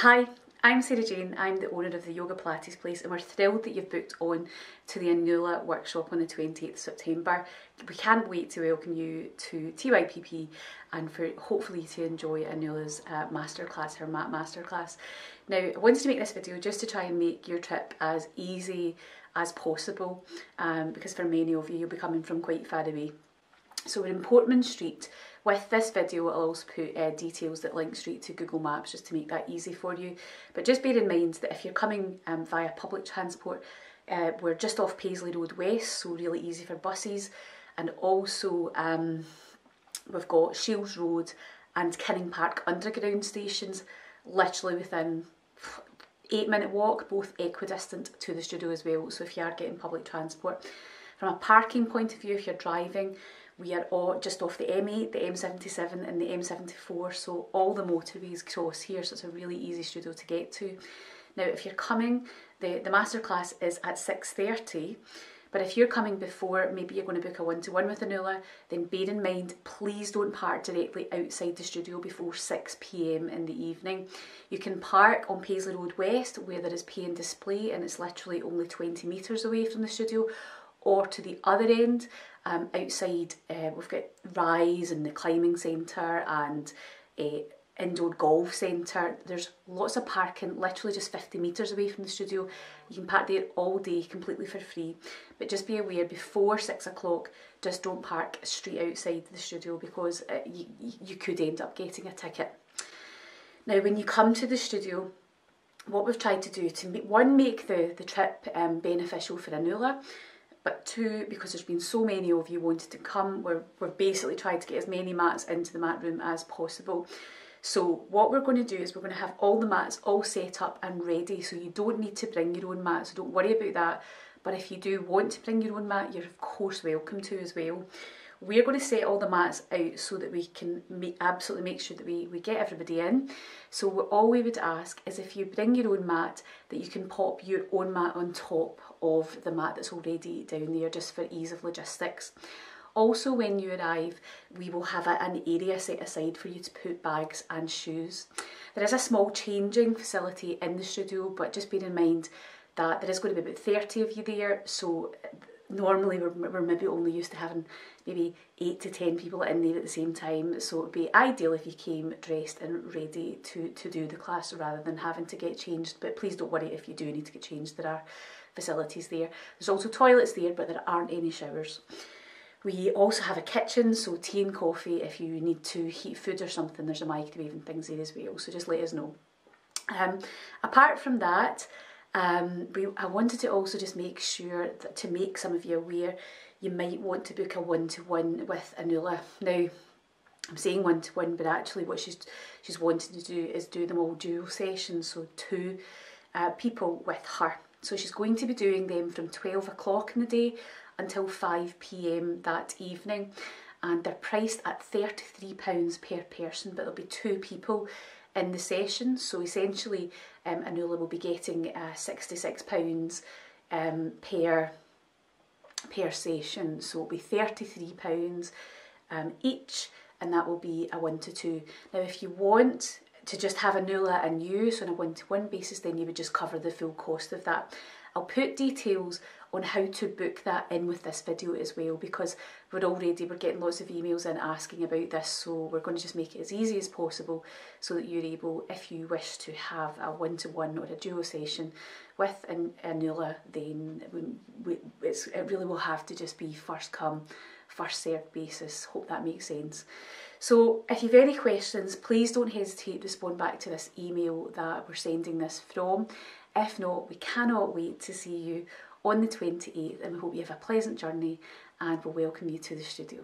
Hi, I'm Sarah Jane. I'm the owner of the Yoga Pilates place, and we're thrilled that you've booked on to the Anula workshop on the 28th of September. We can't wait to welcome you to TYPP and for hopefully to enjoy Anula's masterclass, her mat masterclass. Now, I wanted to make this video just to try and make your trip as easy as possible because for many of you, you'll be coming from quite far away. So we're in Portman Street. With this video, I'll also put details that link straight to Google Maps just to make that easy for you. But just bear in mind that if you're coming via public transport, we're just off Paisley Road West, so really easy for buses. And also we've got Shields Road and Kinning Park Underground stations, literally within 8-minute walk, both equidistant to the studio as well. So if you are getting public transport. From a parking point of view, if you're driving, we are all just off the M8, the M77 and the M74, so all the motorways cross here, so it's a really easy studio to get to. Now if you're coming, the masterclass is at 6:30, but if you're coming before, maybe you're going to book a one-to-one with Anula, then bear in mind, please don't park directly outside the studio before 6 PM in the evening. You can park on Paisley Road West where there is pay and display and it's literally only 20 metres away from the studio, or to the other end, outside we've got Rise and the climbing centre and indoor golf centre. There's lots of parking, literally just 50 metres away from the studio. You can park there all day completely for free, but just be aware before 6 o'clock, just don't park straight outside the studio because you could end up getting a ticket. Now when you come to the studio, what we've tried to do to make the trip beneficial for Anula, but two, because there's been so many of you wanting to come, we've basically tried to get as many mats into the mat room as possible. So what we're going to do is we're going to have all the mats all set up and ready, so you don't need to bring your own mat, so don't worry about that. But if you do want to bring your own mat, you're of course welcome to as well. We're going to set all the mats out so that we can absolutely make sure that we get everybody in. So all we would ask is if you bring your own mat, that you can pop your own mat on top of the mat that's already down there, just for ease of logistics. Also, when you arrive, we will have an area set aside for you to put bags and shoes. There is a small changing facility in the studio, but just bear in mind that there is going to be about 30 of you there, so normally we're maybe only used to having maybe 8 to 10 people in there at the same time, so it would be ideal if you came dressed and ready to do the class rather than having to get changed. But please don't worry if you do need to get changed, there are facilities there. There's also toilets there, but there aren't any showers. We also have a kitchen, so tea and coffee. If you need to heat food or something, there's a microwave and things there as well, so just let us know. Apart from that, I wanted to also just make sure that to make some of you aware, you might want to book a one-to-one with Anula. Now, I'm saying one-to-one, but actually what she's wanting to do is do them all dual sessions, so 2 people with her. So she's going to be doing them from 12 o'clock in the day until 5 PM that evening, and they're priced at £33 per person, but there'll be 2 people in the session. So essentially Anula will be getting £66 per session, so it'll be £33 each, and that will be a 1-to-2. Now if you want to just have Anula and you, so on a 1-to-1 basis, then you would just cover the full cost of that. I'll put details on how to book that in with this video as well, because we're getting lots of emails in asking about this, so we're going to just make it as easy as possible so that you're able, if you wish to have a 1-to-1 or a duo session with Anula, then it really will have to just be first come, first served basis. Hope that makes sense. So if you've any questions, please don't hesitate to respond back to this email that we're sending this from. If not, we cannot wait to see you on the 28th, and we hope you have a pleasant journey, and we'll welcome you to the studio.